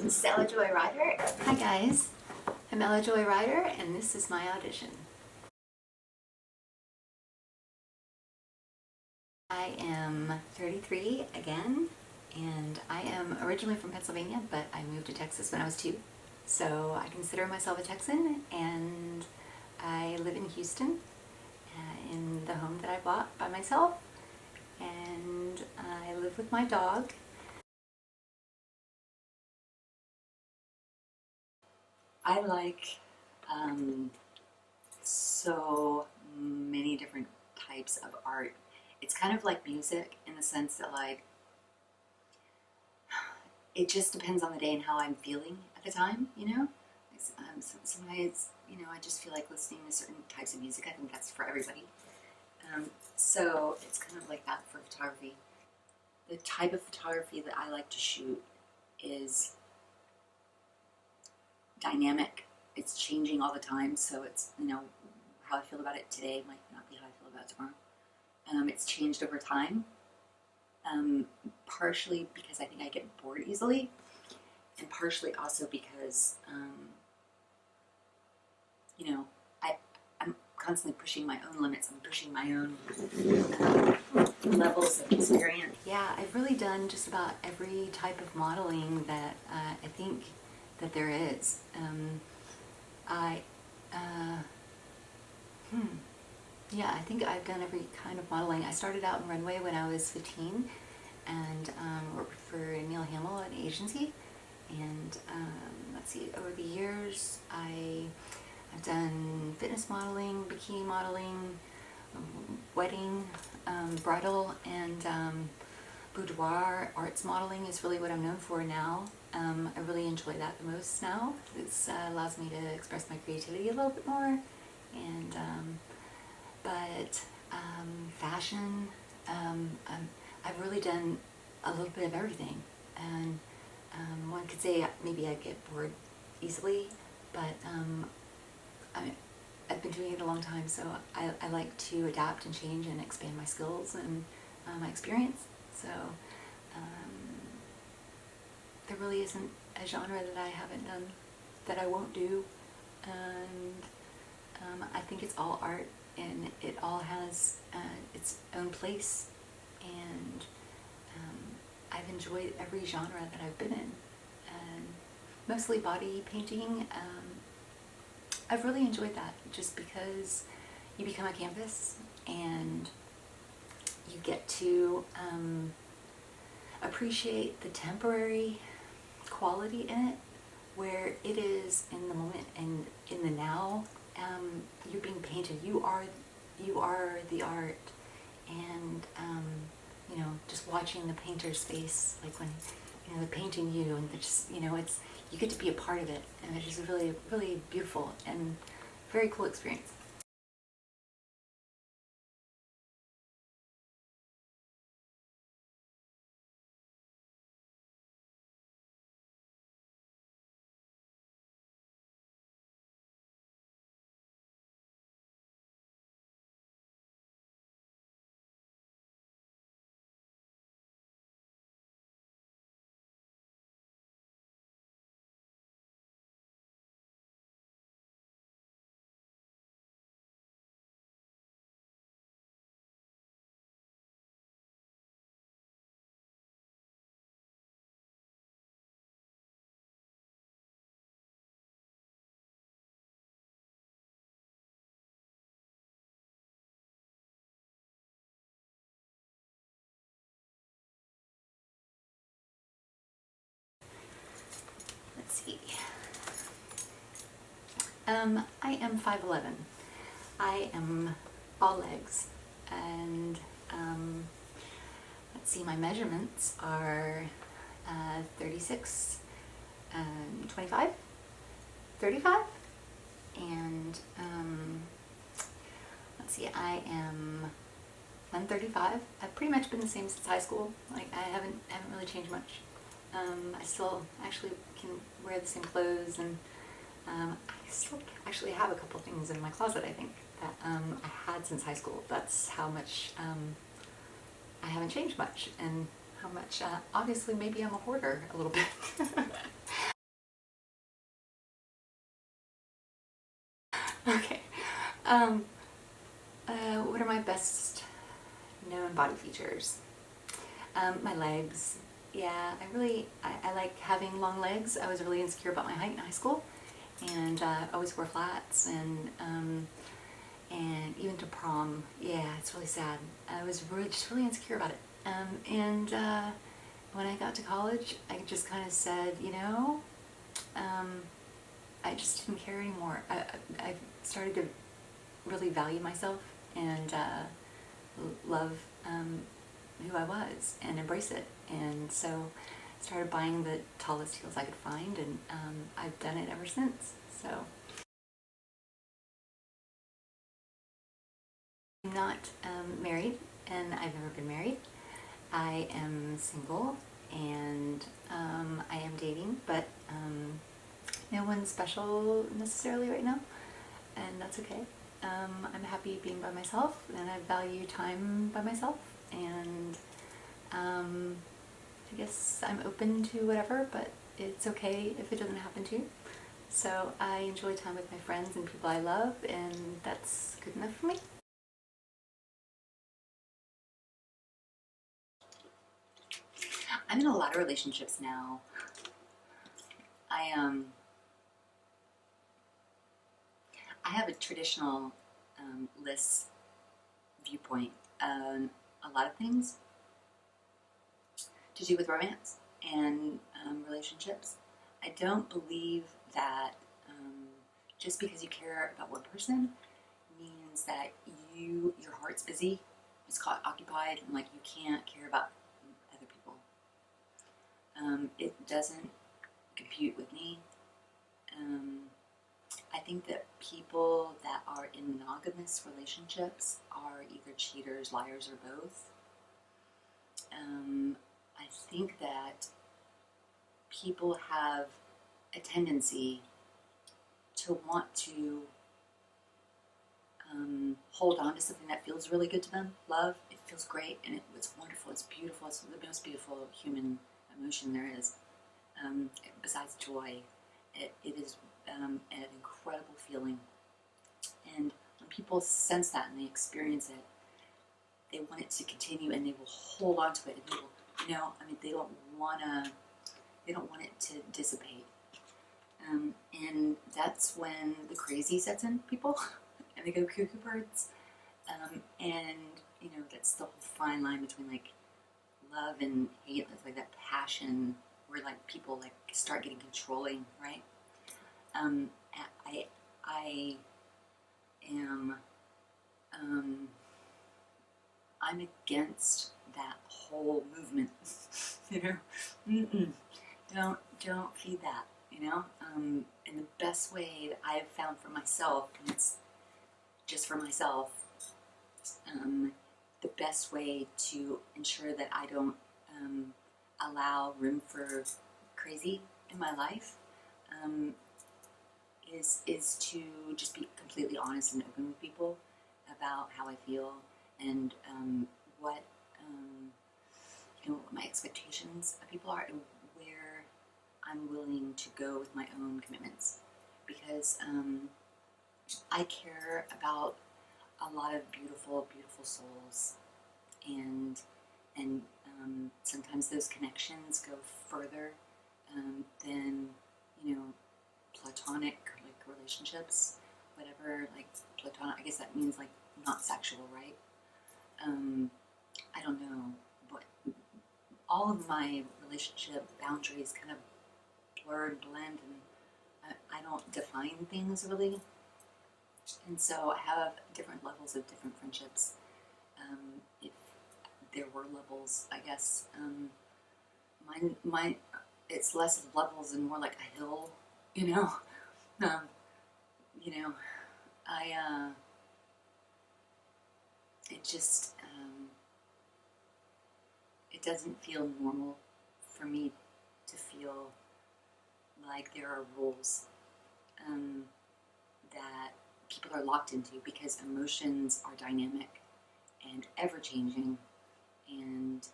This is Elle Ryder. Hi guys, I'm Elle Ryder and this is my audition. I am 33 again, and I am originally from Pennsylvania, but I moved to Texas when I was 2. So I consider myself a Texan, and I live in Houston in the home that I bought by myself, and I live with my dog. I like so many different types of art. It's kind of like music in the sense that, like, it just depends on the day and how I'm feeling at the time, you know? Sometimes, you know, I just feel like listening to certain types of music. I think that's for everybody. So it's kind of like that for photography. The type of photography that I like to shoot is dynamic. It's changing all the time, so it's, you know, how I feel about it today might not be how I feel about it tomorrow. It's changed over time, partially because I think I get bored easily, and partially also because, you know, I'm constantly pushing my own limits. I'm pushing my own levels of experience. Yeah, I've really done just about every type of modeling that I think that there is. Yeah, I think I've done every kind of modeling. I started out in runway when I was 15 and worked for Neil Hamill at an agency. And let's see, over the years I've done fitness modeling, bikini modeling, wedding, bridal, and boudoir arts modeling is really what I'm known for now. I really enjoy that the most now. It allows me to express my creativity a little bit more. And but fashion, I've really done a little bit of everything. And one could say maybe I get bored easily, but I've been doing it a long time, so I like to adapt and change and expand my skills and my experience. So there really isn't a genre that I haven't done that I won't do, and I think it's all art, and it all has its own place, and I've enjoyed every genre that I've been in, and mostly body painting. I've really enjoyed that just because you become a canvas and you get to appreciate the temporary quality in it, where it is in the moment and in the now. You're being painted. You are the art, and you know, just watching the painter's face, like when, you know, they're painting you, and they're just, you know, it's, you get to be a part of it, and it's just really, really beautiful and very cool experience. Let's see. I am 5'11". I am all legs, and let's see, my measurements are 36, 25, 35, and let's see, I am 135. I've pretty much been the same since high school. Like, I haven't really changed much. I still actually can wear the same clothes, and I still actually have a couple things in my closet, I think, that I had since high school. That's how much I haven't changed much, and how much, obviously, maybe I'm a hoarder a little bit. Um, what are my best known body features? My legs. Yeah, I like having long legs. I was really insecure about my height in high school, and always wore flats, and even to prom. Yeah, it's really sad. I was just really insecure about it. And when I got to college, I just kind of said, um, I just didn't care anymore. I started to really value myself and love who I was and embrace it. And so I started buying the tallest heels I could find, and I've done it ever since. So I'm not married, and I've never been married. I am single, and I am dating, but no one special necessarily right now, and that's okay. I'm happy being by myself, and I value time by myself, and I guess I'm open to whatever, but it's okay if it doesn't happen to you. So I enjoy time with my friends and people I love, and that's good enough for me. I'm in a lot of relationships now. I I have a traditional list viewpoint on a lot of things to do with romance and relationships. I don't believe that just because you care about one person means that your heart's busy, it's caught occupied, and like you can't care about other people. It doesn't compute with me. I think that people that are in monogamous relationships are either cheaters, liars, or both. I think that people have a tendency to want to hold on to something that feels really good to them. Love, it feels great, and it's wonderful, it's beautiful, it's the most beautiful human emotion there is. Besides joy, it is an incredible feeling. And when people sense that and they experience it, they want it to continue, and they will hold on to it, and they will, they don't want it to dissipate. And that's when the crazy sets in people, and they go cuckoo birds. And that's the whole fine line between like love and hate. It's like that passion where like people like start getting controlling, right? I I am I'm against that whole movement. you know, Mm-mm. Don't feed that. And the best way that I've found for myself, and it's just for myself, the best way to ensure that I don't allow room for crazy in my life is to just be completely honest and open with people about how I feel and what what my expectations of people are, and where I'm willing to go with my own commitments, because I care about a lot of beautiful, beautiful souls, and sometimes those connections go further than platonic like relationships, whatever, like platonic. I guess that means like not sexual, right? I don't know, but all of my relationship boundaries kind of blur and blend, and I don't define things really. And so I have different levels of different friendships. If there were levels, I guess mine it's less levels and more like a hill, you know. Um, I it just it doesn't feel normal for me to feel like there are rules that people are locked into, because emotions are dynamic and ever changing, and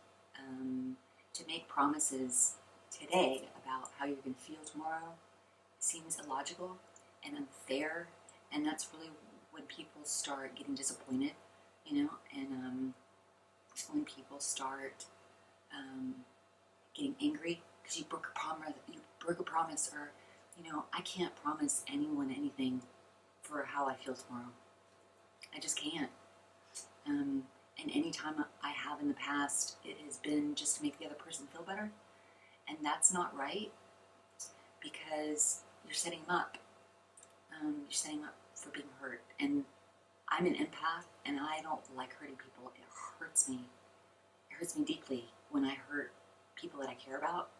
to make promises today about how you're going to feel tomorrow seems illogical and unfair, and that's really when people start getting disappointed, you know, and when people start getting angry because you broke a promise, or, you know, I can't promise anyone anything for how I feel tomorrow. I just can't. And any time I have in the past, it has been just to make the other person feel better. And that's not right, because you're setting them up. You're setting them up for being hurt. And I'm an empath, and I don't like hurting people. It hurts me. It hurts me deeply when I hurt people that I care about.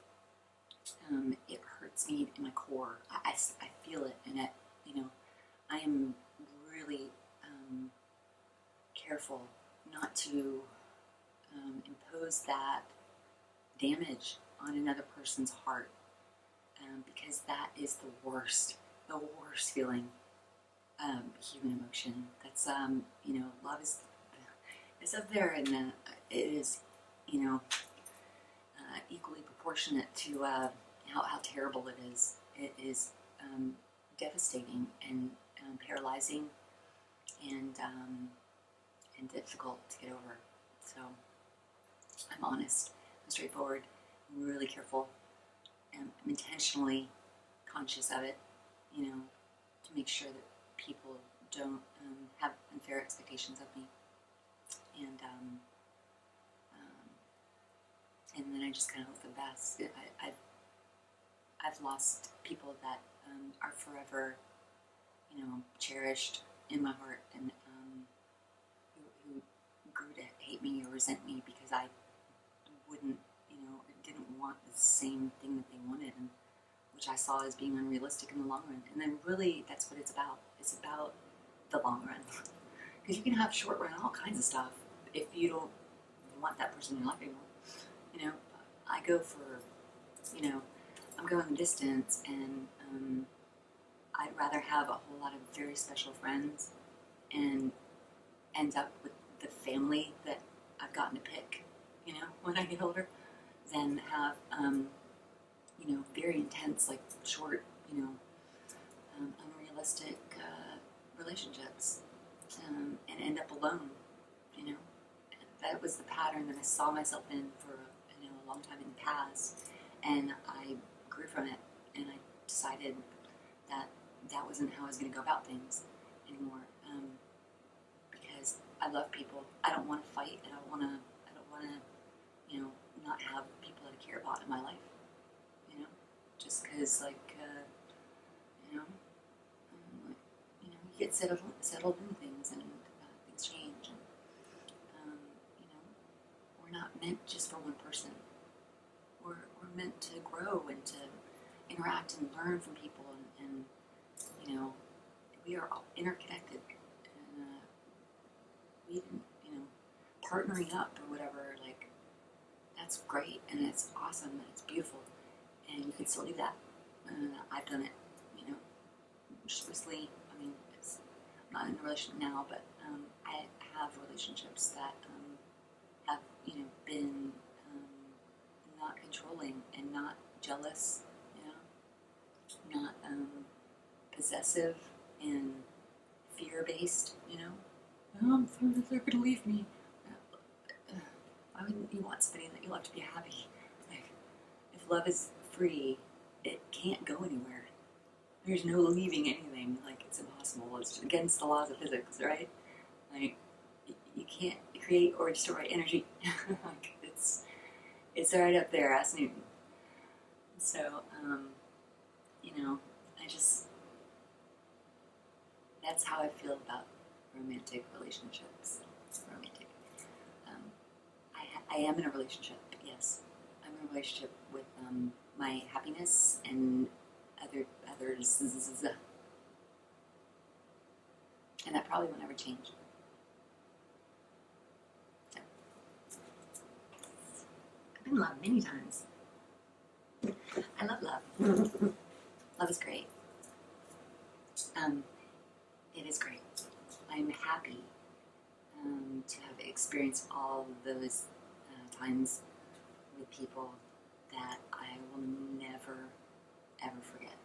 It hurts me in my core. I feel it, and you know, I am really careful not to impose that damage on another person's heart, because that is the worst feeling, human emotion. That's you know, love is up there, and it is, you know, equally proportionate to how terrible it is. It is devastating and paralyzing and difficult to get over. So I'm honest, I'm straightforward, I'm really careful, and I'm intentionally conscious of it, you know, to make sure that people don't have unfair expectations of me. And then I just kind of hope for the best. I've lost people that are forever, you know, cherished in my heart, and who grew to hate me or resent me because I wouldn't, you know, didn't want the same thing that they wanted, and which I saw as being unrealistic in the long run. And then really, that's what it's about. It's about the long run. Because you can have short run all kinds of stuff if you don't want that person in your life anymore. You know, I go for, you know, I'm going the distance, and I'd rather have a whole lot of very special friends and end up with the family that I've gotten to pick, you know, when I get older, than have, you know, very intense, like short, you know, unrealistic relationships, and end up alone, you know. That was the pattern that I saw myself in for, you know, a long time in the past, and I grew from it, and I decided that that wasn't how I was going to go about things anymore, because I love people. I don't want to fight. I don't want to, you know, not have people that I care about in my life, you know, just because, like, you know, you know, you get settled in things, and things change, and you know, we're not meant just for one person. We're meant to grow and to interact and learn from people, and you know, we are all interconnected, and we didn't, you know, partnering up or whatever, like, that's great, and it's awesome, and it's beautiful, and you can still do that. I've done it, you know, just recently. I mean, I'm not in a relationship now, but I have relationships that have, you know, been not controlling and not jealous, you know, not possessive and fear-based, you know. Oh, I'm afraid that they're going to leave me. Why wouldn't you want somebody that you love to be happy? Like, if love is free, it can't go anywhere. There's no leaving anything. Like, it's impossible. It's against the laws of physics, right? Like, you can't create or destroy energy. Like, it's right up there, ask Newton. So, you know, that's how I feel about romantic relationships. Romantic. I am in a relationship, yes. I'm in a relationship with my happiness and others. And that probably will never change. So, I've been loved many times. I love love. Love is great. It is great. I'm happy to have experienced all those times with people that I will never, ever forget.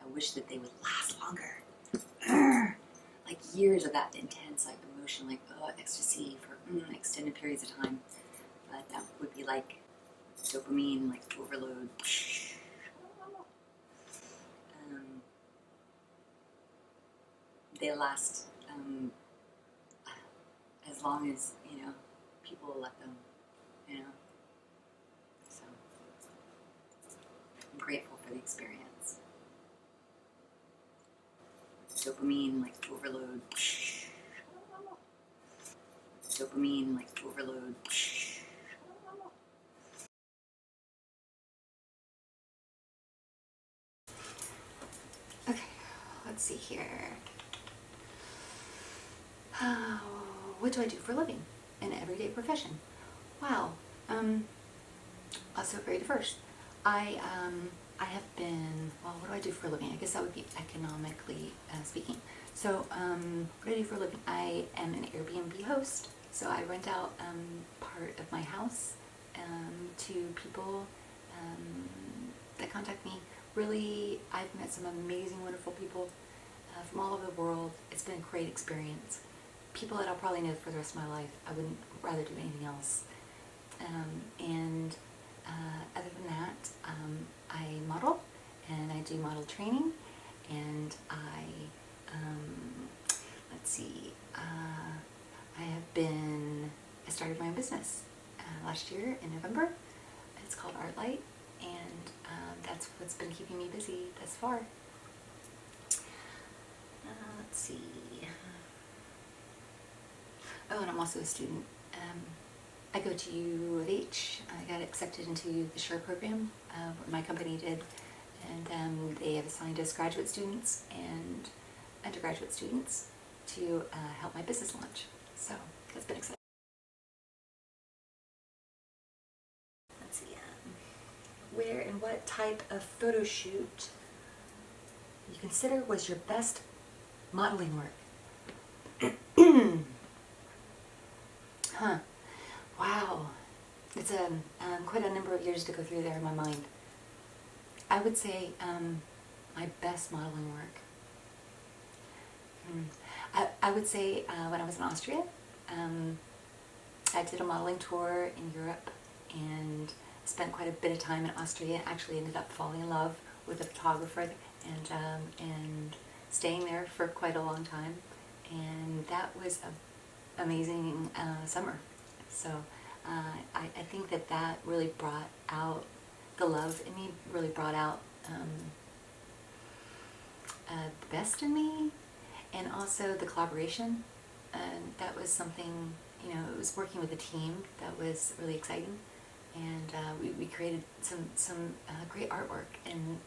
I wish that they would last longer. like years of that intense like emotion, like ecstasy for extended periods of time. But that would be like dopamine, like overload. They last as long as, people will let them, So I'm grateful for the experience. Dopamine, like overload. Dopamine, like overload. Okay, let's see here. What do I do for a living? An everyday profession. Wow. Also very diverse. I have been, well, what do I do for a living? I guess that would be economically speaking. So, what do I do for a living? I am an Airbnb host. So I rent out part of my house to people that contact me. Really, I've met some amazing, wonderful people from all over the world. It's been a great experience. People that I'll probably know for the rest of my life. I wouldn't rather do anything else. And other than that, I model, and I do model training, and let's see, I started my own business last year in November. It's called Artlight, and that's what's been keeping me busy thus far. Let's see. Oh, and I'm also a student. I go to U of H. I got accepted into the SURE program, what my company did, and they have assigned us graduate students and undergraduate students to help my business launch. So that's been exciting. Let's see, where and what type of photo shoot you consider was your best modeling work? Huh. Wow. It's quite a number of years to go through there in my mind. I would say my best modeling work. I would say when I was in Austria, I did a modeling tour in Europe and spent quite a bit of time in Austria. Actually ended up falling in love with a photographer and staying there for quite a long time. And that was an amazing summer. So I think that really brought out the love in me, really brought out the best in me, and also the collaboration. And that was something, it was working with a team that was really exciting. And we created some great artwork and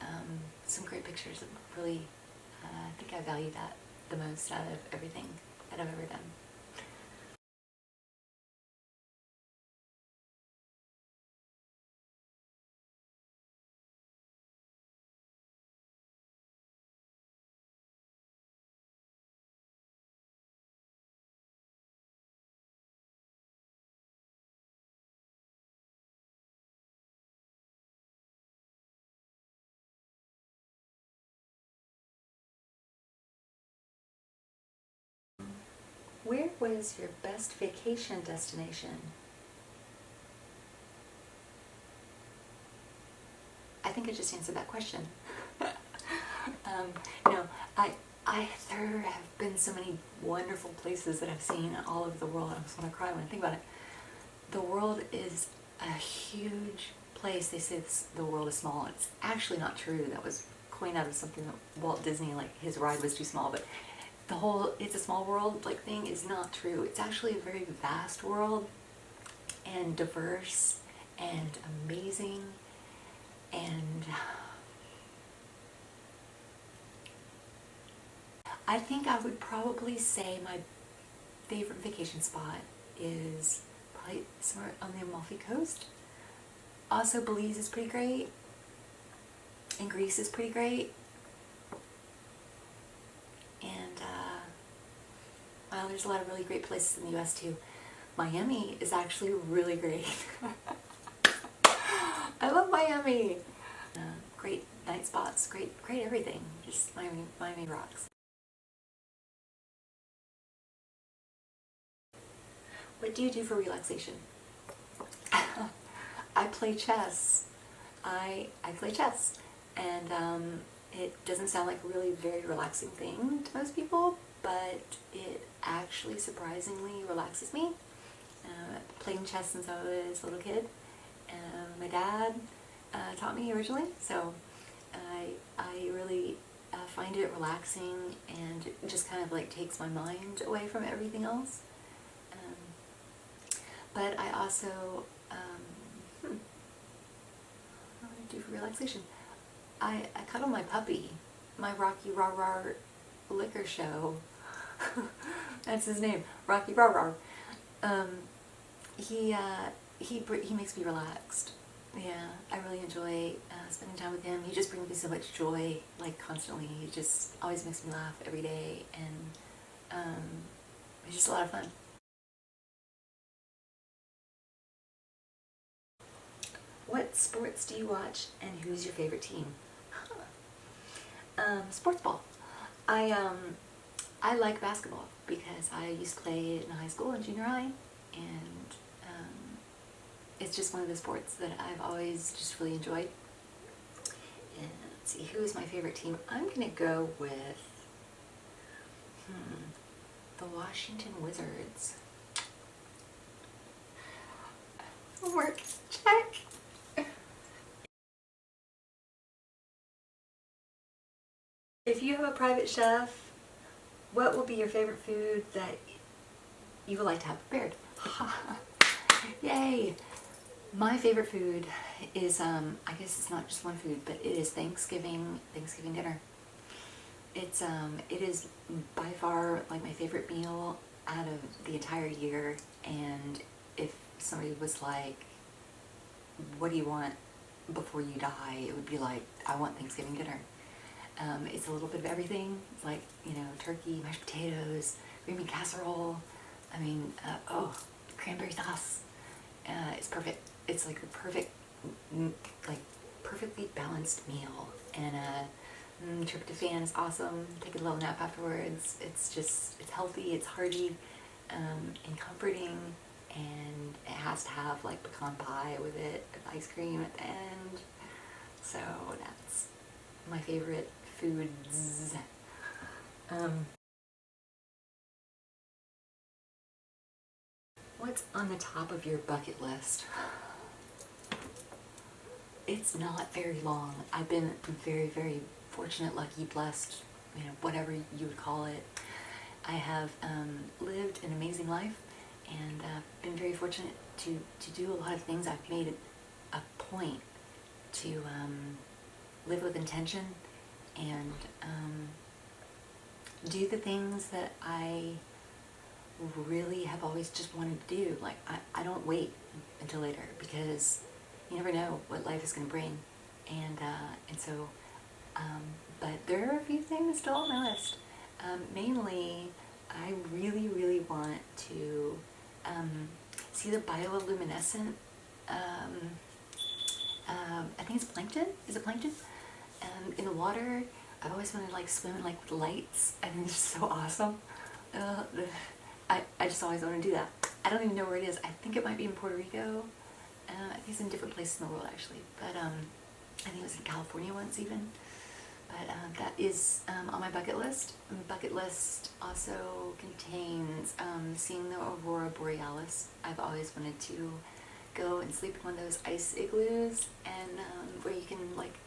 some great pictures. Really, I think I value that the most out of everything that I've ever done. Where was your best vacation destination? I think I just answered that question. There have been so many wonderful places that I've seen all over the world. I just want to cry when I think about it. The world is a huge place. They say the world is small. It's actually not true. That was coined out of something that Walt Disney, like his ride was too small, but the whole "it's a small world" like thing is not true. It's actually a very vast world, and diverse, and amazing, and I think I would probably say my favorite vacation spot is probably somewhere on the Amalfi Coast. Also, Belize is pretty great, and Greece is pretty great. And well, there's a lot of really great places in the U.S. too. Miami is actually really great. I love Miami. Great night spots, great everything. Just Miami rocks. What do you do for relaxation? I play chess. I play chess, and it doesn't sound like a really very relaxing thing to most people, but it actually surprisingly relaxes me. Playing chess since I was a little kid. My dad taught me originally, so I really find it relaxing, and it just kind of like takes my mind away from everything else. But I also, what do I do for relaxation? I cuddle my puppy, my Rocky Rah Liquor Show. That's his name, Rocky Rah. He makes me relaxed. Yeah, I really enjoy spending time with him. He just brings me so much joy, like constantly. He just always makes me laugh every day, and it's just a lot of fun. What sports do you watch, and who's your favorite team? Sports ball. I like basketball because I used to play in high school and junior high, and it's just one of the sports that I've always just really enjoyed. And let's see, who is my favorite team? I'm gonna go with the Washington Wizards. Work check. If you have a private chef, what will be your favorite food that you would like to have prepared? Yay! My favorite food is, I guess it's not just one food, but it is Thanksgiving dinner. It is by far like my favorite meal out of the entire year, and if somebody was like, what do you want before you die? It would be like, I want Thanksgiving dinner. It's a little bit of everything. It's like, turkey, mashed potatoes, green bean casserole. I mean, cranberry sauce. It's perfect. It's like the perfect, like perfectly balanced meal. And tryptophan is awesome. Take a little nap afterwards. It's healthy. It's hearty, and comforting. And it has to have like pecan pie with it, with ice cream at the end. So that's my favorite foods. What's on the top of your bucket list? It's not very long. I've been very, very fortunate, lucky, blessed, whatever you would call it. I have lived an amazing life, and been very fortunate to do a lot of things. I've made it a point to live with intention and do the things that I really have always just wanted to do. Like, I don't wait until later, because you never know what life is going to bring. And so, but there are a few things still on my list. Mainly, I really, really want to see the bioluminescent, I think it's plankton. Is it plankton? In the water. I've always wanted to like swim in like with lights. I think it's just so awesome. I just always want to do that. I don't even know where it is. I think it might be in Puerto Rico. I think it's in different places in the world actually. But I think it was in California once even. But that is on my bucket list. My bucket list also contains seeing the Aurora Borealis. I've always wanted to go and sleep in one of those ice igloos, and where you can like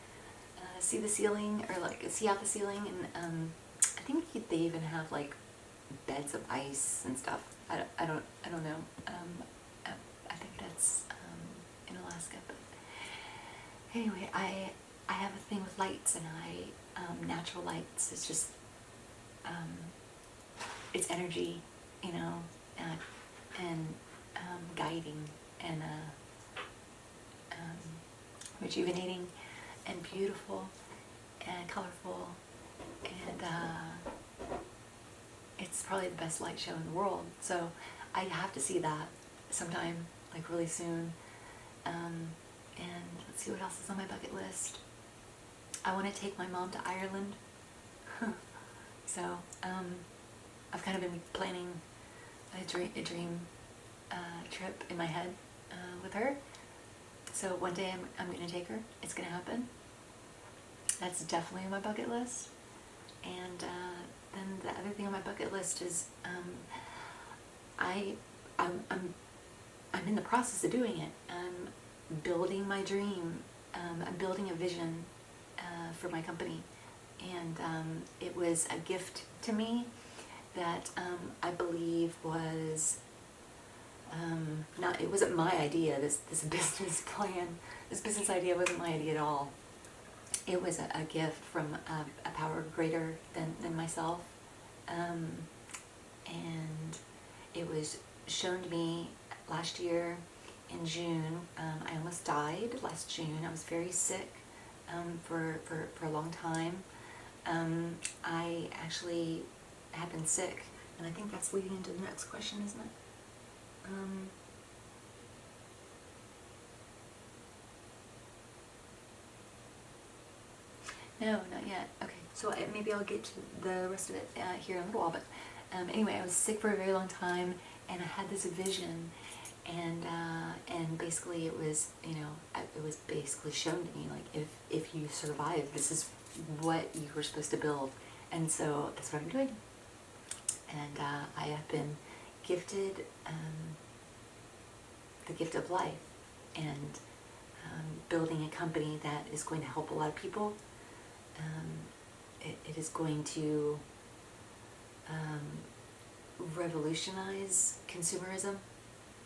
see the ceiling, or like see out the ceiling, and I think they even have like beds of ice and stuff. I don't know. I think that's in Alaska, but anyway, I have a thing with lights, and natural lights. It's just it's energy, and guiding, and rejuvenating, and beautiful, and colorful, and it's probably the best light show in the world. So I have to see that sometime, like really soon. And let's see what else is on my bucket list. I want to take my mom to Ireland. So I've kind of been planning a dream trip in my head with her. So one day I'm going to take her. It's going to happen. That's definitely on my bucket list. And then the other thing on my bucket list is I'm in the process of doing it. I'm building my dream. I'm building a vision for my company. And it was a gift to me that I believe was it wasn't my idea, this business plan. This business idea wasn't my idea at all. It was a gift from a power greater than myself. And it was shown to me last year in June. I almost died last June. I was very sick for a long time. I actually have been sick, and I think that's leading into the next question, isn't it? No, not yet. Okay, so maybe I'll get to the rest of it here in a little while. But anyway, I was sick for a very long time, and I had this vision, and basically it was, it was basically shown to me, like, if you survive, this is what you were supposed to build. And so that's what I'm doing. And I have been gifted the gift of life, and building a company that is going to help a lot of people. It is going to revolutionize consumerism,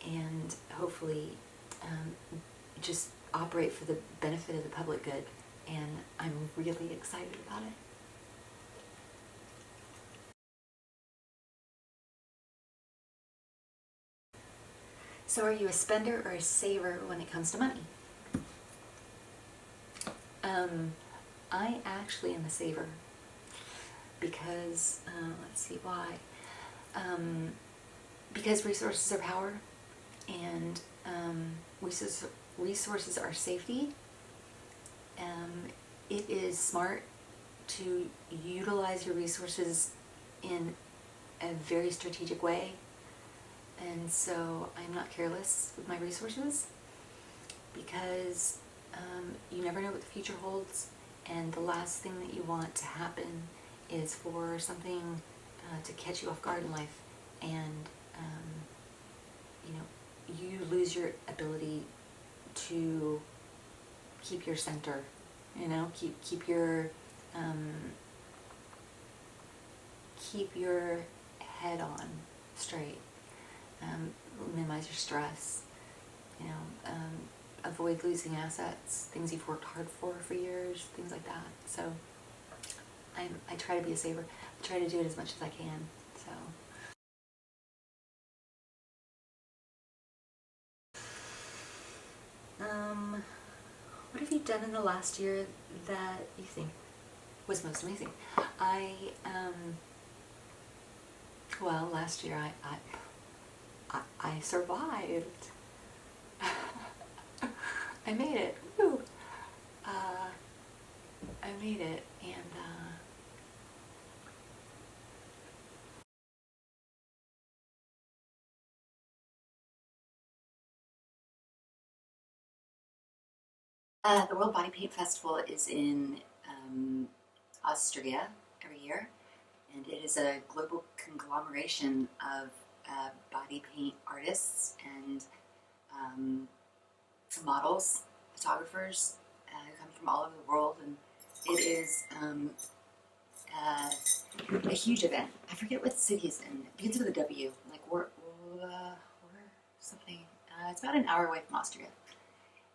and hopefully just operate for the benefit of the public good. And I'm really excited about it. So are you a spender or a saver when it comes to money? I actually am a saver because, let's see why. Because resources are power, and resources are safety. It is smart to utilize your resources in a very strategic way. And so I'm not careless with my resources, because you never know what the future holds, and the last thing that you want to happen is for something to catch you off guard in life, and you lose your ability to keep your center, keep your head on straight. Minimize your stress, avoid losing assets, things you've worked hard for years, things like that. So I try to be a saver. I try to do it as much as I can. So what have you done in the last year that you think was most amazing? Well, last year I survived. I made it. Woo! I made it, and the World Body Paint Festival is in Austria every year, and it is a global conglomeration of body paint artists and models, photographers who come from all over the world, and it is a huge event. I forget what city it's in. It begins with a W, like we're something. It's about an hour away from Austria.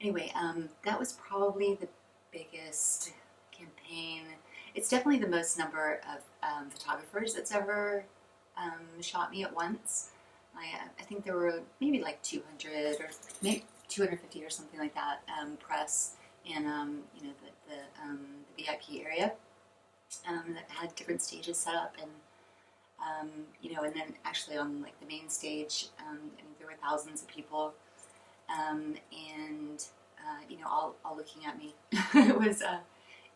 Anyway, that was probably the biggest campaign. It's definitely the most number of photographers that's ever shot me at once. I think there were maybe like 200 or maybe 250 or something like that, press in the VIP area that had different stages set up, and and then actually on like the main stage, I think there were thousands of people, and all looking at me.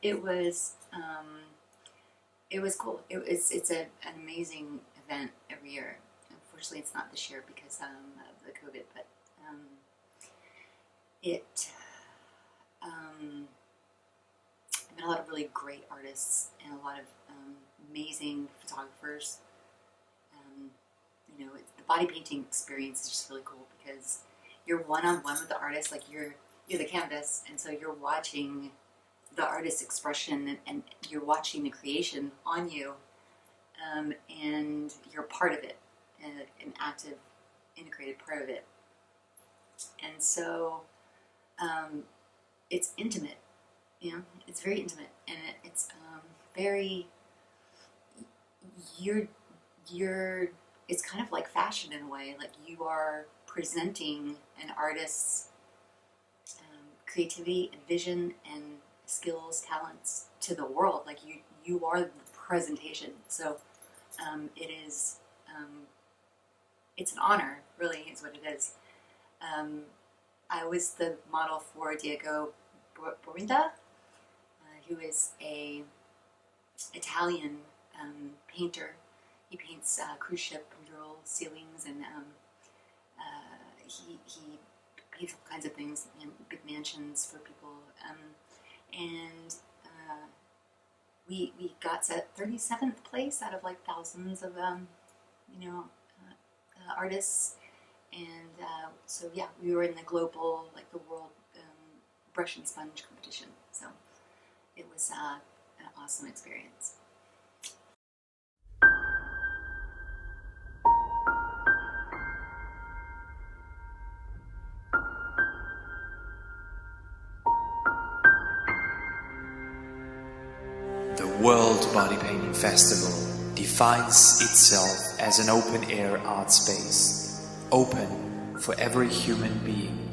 It was cool. It's an amazing event every year. Unfortunately, it's not this year because of the COVID, but I met a lot of really great artists and a lot of amazing photographers. The body painting experience is just really cool because you're one-on-one with the artist, like you're the canvas, and so you're watching the artist's expression and you're watching the creation on you, and you're part of it, an active, integrated part of it. And so it's intimate, it's very intimate, and it's very, it's kind of like fashion in a way, like you are presenting an artist's creativity and vision and skills, talents to the world, like you are the presentation. So it is, it's an honor, really, is what it is. I was the model for Diego Borinda, who is a Italian painter. He paints cruise ship mural ceilings, and he paints all kinds of things, big mansions for people. And we got 37th place out of like thousands of artists. And so yeah, we were in the global, like the world brush and sponge competition. So it was an awesome experience. The World Body Painting Festival defines itself as an open-air art space, open for every human being,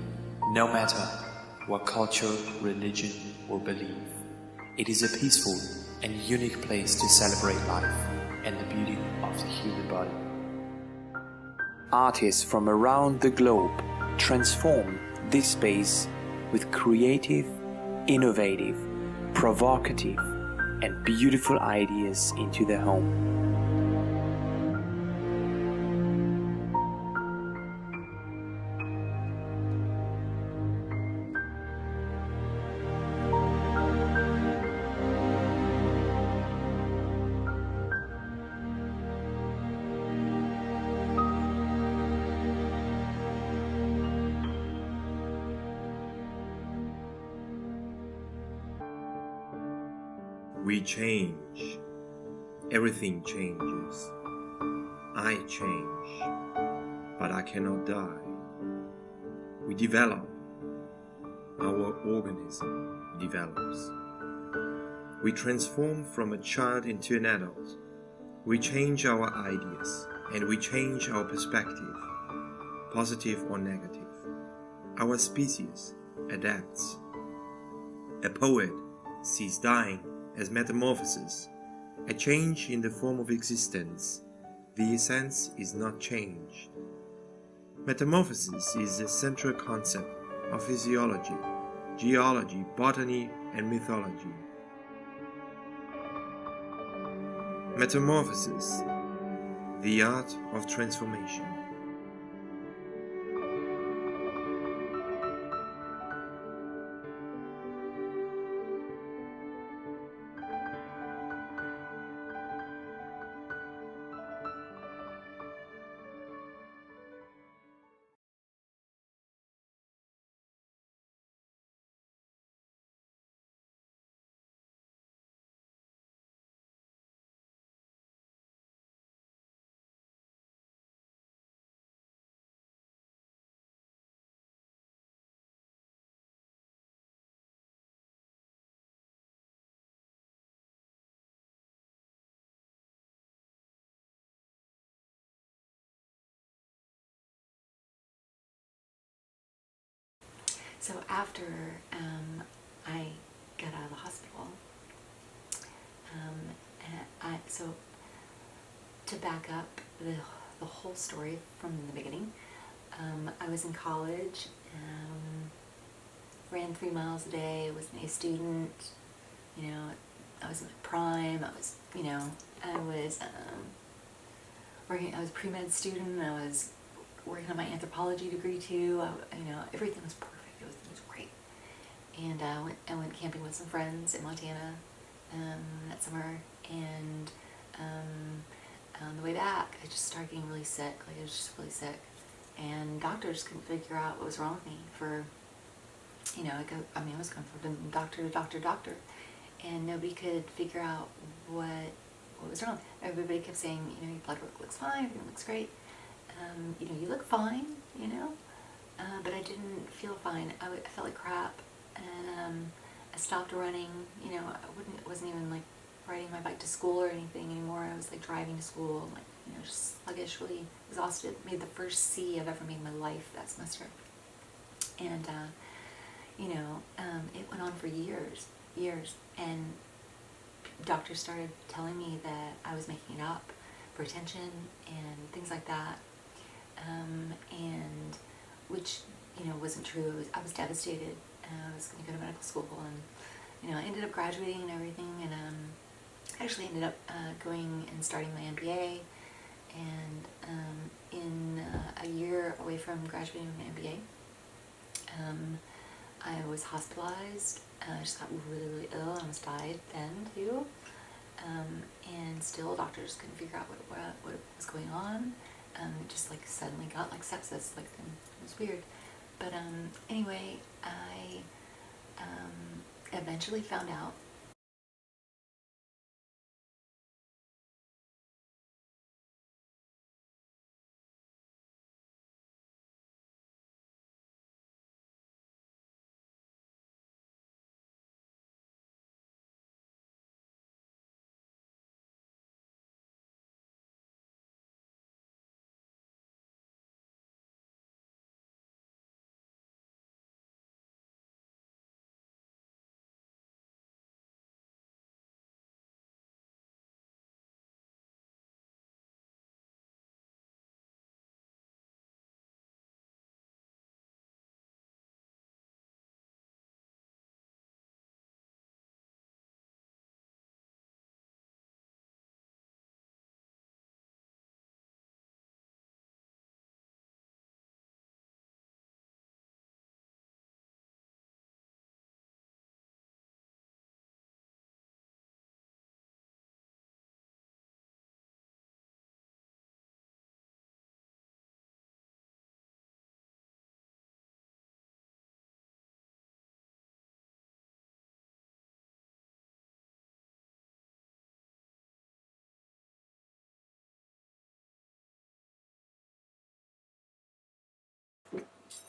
no matter what culture, religion, or belief. It is a peaceful and unique place to celebrate life and the beauty of the human body. Artists from around the globe transform this space with creative, innovative, provocative, and beautiful ideas into their home. We change. Everything changes. I change, but I cannot die. We develop. Our organism develops. We transform from a child into an adult. We change our ideas, and we change our perspective, positive or negative. Our species adapts. A poet sees dying as metamorphosis, a change in the form of existence. The essence is not changed. Metamorphosis is the central concept of physiology, geology, botany, and mythology. Metamorphosis, the art of transformation. So after I got out of the hospital, so to back up the whole story from the beginning, I was in college, ran 3 miles a day, was an A student, I was in my prime, I was working, I was a pre-med student, I was working on my anthropology degree too. Everything was perfect. It was great. And I went camping with some friends in Montana that summer, and on the way back, I just started getting really sick. Like, I was just really sick, and doctors couldn't figure out what was wrong with me. I was going from doctor to doctor, and nobody could figure out what was wrong. Everybody kept saying, your blood work looks fine, everything looks great. You look fine, but I didn't feel fine. I felt like crap, and I stopped running. Wasn't even like riding my bike to school or anything anymore. I was like driving to school, just sluggish, really exhausted. Made the first C I've ever made in my life that semester, and it went on for years, and doctors started telling me that I was making it up for attention and things like that, and which wasn't true. I was devastated. I was going to go to medical school, and I ended up graduating and everything, and I actually ended up going and starting my MBA, and in a year away from graduating with my MBA, I was hospitalized. I just got really, really ill. I almost died then too, and still doctors couldn't figure out what was going on. It just like suddenly got like sepsis, like it was weird. But anyway, I eventually found out.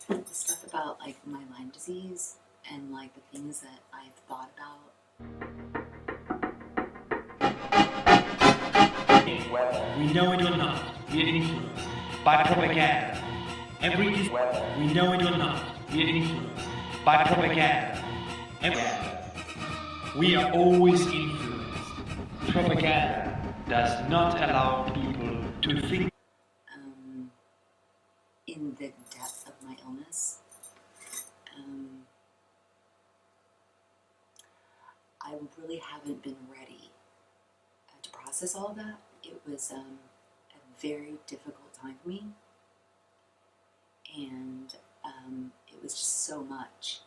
The stuff about like my Lyme disease and like the things that I've thought about. We know it or not, we are influenced by propaganda. We know it or not, we are influenced by propaganda. We are always influenced. Propaganda does not allow people to think. In the depth of my illness, I really haven't been ready to process all of that. It was a very difficult time for me, and it was just so much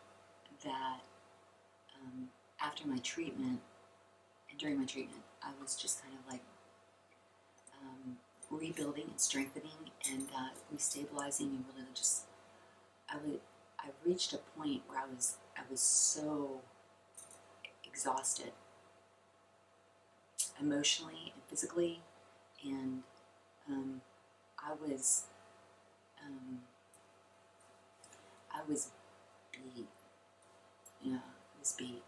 that after my treatment and during my treatment, I was just kind of like rebuilding and strengthening and restabilizing, and really just I reached a point where I was so exhausted emotionally and physically, and I was beat. I was beat,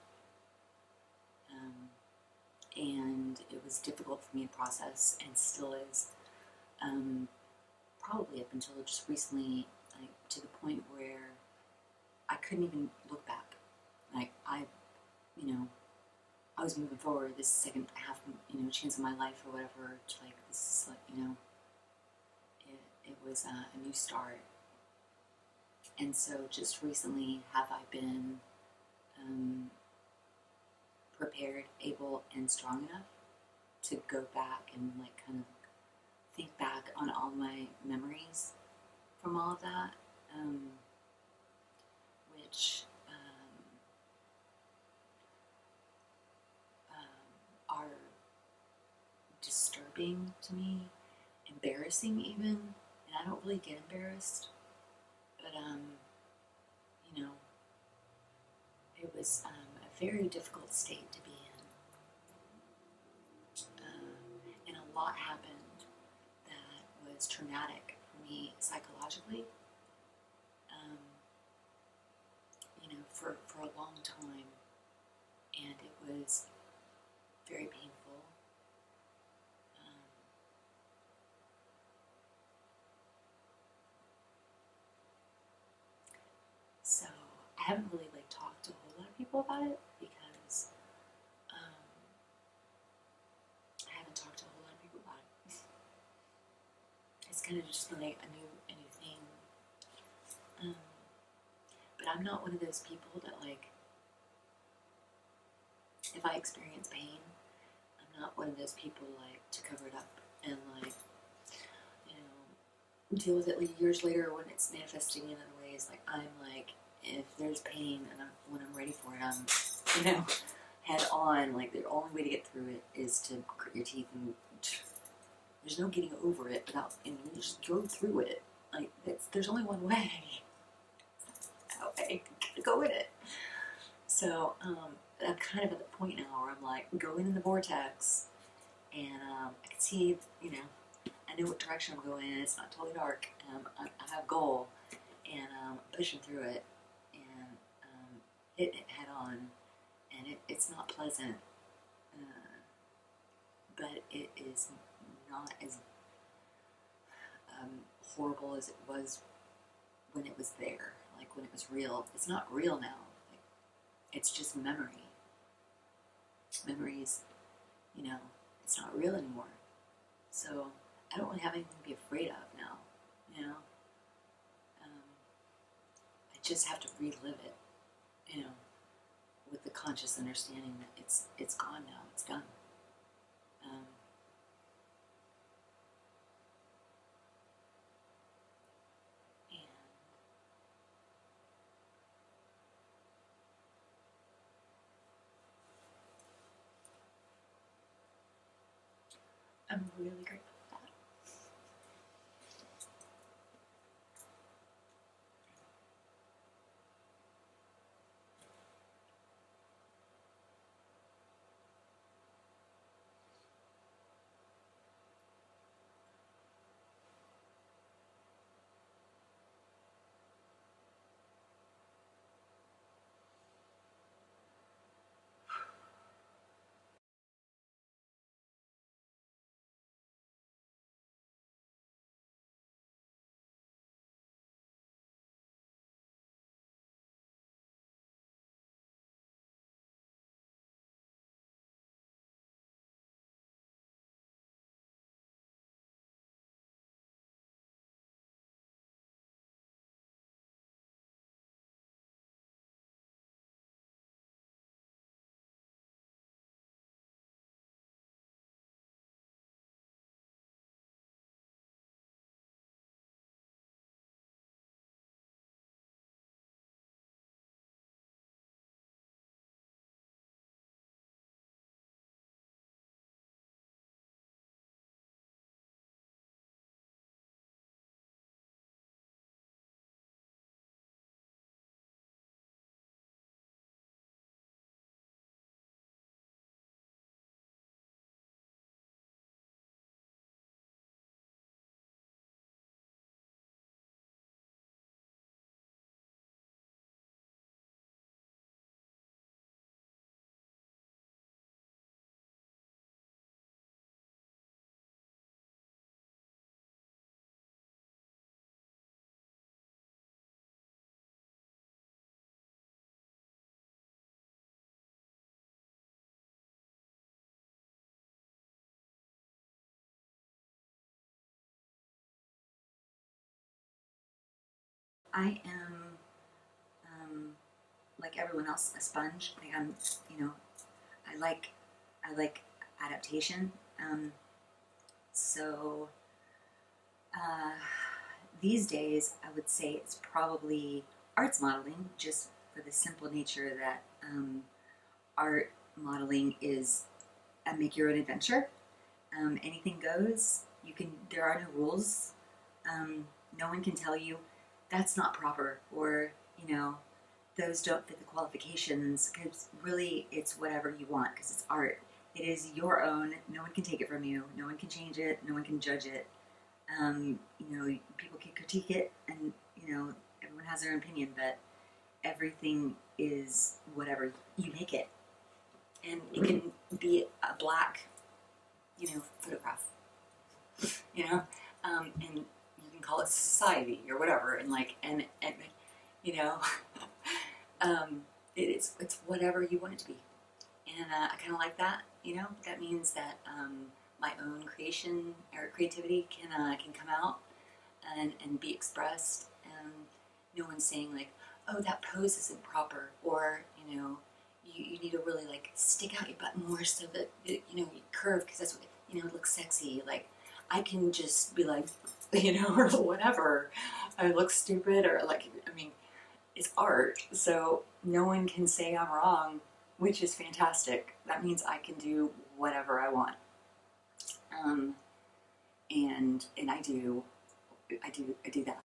and it was difficult for me to process, and still is. Probably up until just recently, like to the point where I couldn't even look back. Like I was moving forward. This second half, chance of my life or whatever. To like this is like it was a new start. And so just recently, have I been prepared, able, and strong enough to go back and like kind of think back on all my memories from all of that, which are disturbing to me, embarrassing even, and I don't really get embarrassed, but you know, it was a very difficult state to be in, and a lot happened that was traumatic for me psychologically, you know, for a long time, and it was very painful. So I haven't really like talked to a whole lot of people about it because I haven't talked to a whole lot of people about it. It's kind of just been like a new thing. But I'm not one of those people that like, if I experience pain, I'm not one of those people like to cover it up and like, you know, deal with it like years later when it's manifesting in other ways. Like I'm like, if there's pain and when I'm ready for it, I'm, you know, head on. Like the only way to get through it is to grit your teeth, and there's no getting over it without, and you just go through it. Like there's only one way. Okay, go with it. So I'm kind of at the point now where I'm like going in the vortex, and I can see, you know, I know what direction I'm going in. It's not totally dark. I have a goal, and I'm pushing through it, and hitting it head on, and it's not pleasant, but it is not as horrible as it was when it was there, like when it was real. It's not real now. Like, it's just memory. Memories, you know, it's not real anymore. So I don't really have anything to be afraid of now, you know. I just have to relive it, you know, with the conscious understanding that it's gone now, it's done. And I'm really grateful for that. I am, like everyone else, a sponge. Like I'm, you know, I like adaptation. So these days, I would say it's probably arts modeling, just for the simple nature that art modeling is a make your own adventure. Anything goes. There are no rules. No one can tell you that's not proper, or those don't fit the qualifications, because really it's whatever you want, because it's art. It is your own. No one can take it from you. No one can change it. No one can judge it. People can critique it, and everyone has their own opinion, but everything is whatever you make it. And it can be a black, photograph, and you can call it society or whatever, it's whatever you want it to be. And I kind of like that, that means that my own creation or creativity can come out and be expressed, and no one's saying like, oh, that pose isn't proper, or you need to really like stick out your butt more so that you curve, because that's what it looks sexy. Like, I can just be like, or whatever, I look stupid, or it's art, so no one can say I'm wrong, which is fantastic. That means I can do whatever I want, and I do that.